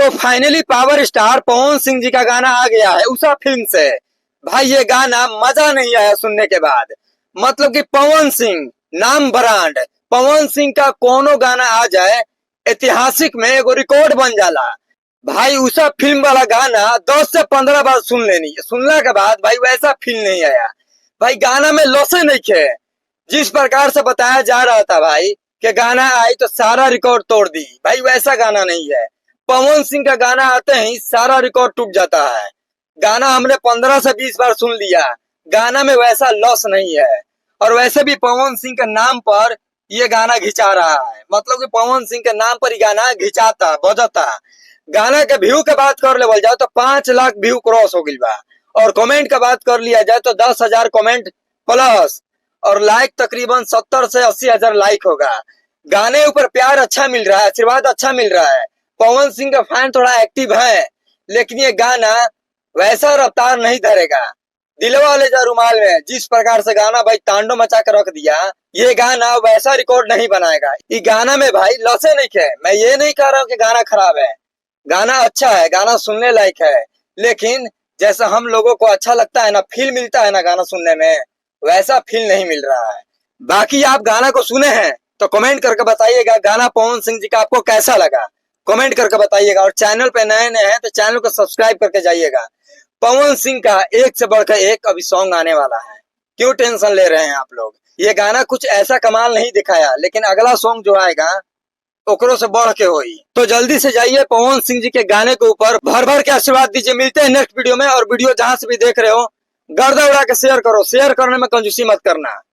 तो finally power star Pawan Singh ji का गाना आ गया है उषा फिल्म से। भाई ये गाना मजा नहीं आया सुनने के बाद। मतलब कि पवन सिंह नाम ब्रांड, पवन सिंह का कोनो गाना आ जाए ऐतिहासिक में एगो रिकॉर्ड बन जाला। भाई उषा फिल्म वाला गाना 10 से 15 बार सुन लेनी, सुनने के बाद भाई वैसा फील नहीं आया। भाई गाना में लॉसे नहीं खे। जिस प्रकार से बताया जा रहा था भाई कि गाना आई तो सारा रिकॉर्ड तोड़ दी, भाई वैसा गाना नहीं है। पवन सिंह का गाना आते ही सारा रिकॉर्ड टूट जाता है। गाना हमने 15 से 20 बार सुन लिया, गाना में वैसा लॉस नहीं है। और वैसे भी पवन सिंह के नाम पर ये गाना घिंचा रहा है, मतलब कि पवन सिंह के नाम पर ही गाना घिंचाता बजता। गाना के व्यू के बात कर लेवल जाए तो 5 लाख व्यू क्रॉस हो गई बा। और कमेंट का बात कर लिया जाए तो 10,000 कमेंट प्लस, और लाइक तकरीबन 70 से 80 हजार लाइक होगा। गाने ऊपर प्यार अच्छा मिल रहा है, आशीर्वाद अच्छा मिल रहा है। पवन सिंह का फैन थोड़ा एक्टिव है, लेकिन ये गाना वैसा रफ्तार नहीं धरेगा। दिलवा ले जा रुमाल में जिस प्रकार से गाना भाई तांडव मचा कर रख दिया, ये गाना वैसा रिकॉर्ड नहीं बनाएगा। ये गाना में भाई लॉसे नहीं है। मैं ये नहीं कह रहा हूँ कि गाना खराब है, गाना अच्छा है, गाना सुनने लायक है, लेकिन जैसा हम लोगों को अच्छा लगता है ना, फील मिलता है ना गाना सुनने में, वैसा फील नहीं मिल रहा है। बाकी आप गाना को सुने हैं तो कमेंट करके बताइएगा गाना पवन सिंह जी का आपको कैसा लगा, कमेंट करके बताइएगा। और चैनल पे नए नए हैं तो चैनल को सब्सक्राइब करके जाइएगा। पवन सिंह का एक से बढ़कर एक अभी सॉन्ग आने वाला है, क्यों टेंशन ले रहे हैं आप लोग। ये गाना कुछ ऐसा कमाल नहीं दिखाया, लेकिन अगला सॉन्ग जो आएगा ओकरों से बढ़ के होई। तो जल्दी से जाइए पवन सिंह जी के गाने के ऊपर भर भर के आशीर्वाद दीजिए। मिलते हैं नेक्स्ट वीडियो में। और वीडियो जहां से भी देख रहे हो गर्दा उड़ा के शेयर करो, शेयर करने में कंजूसी मत करना।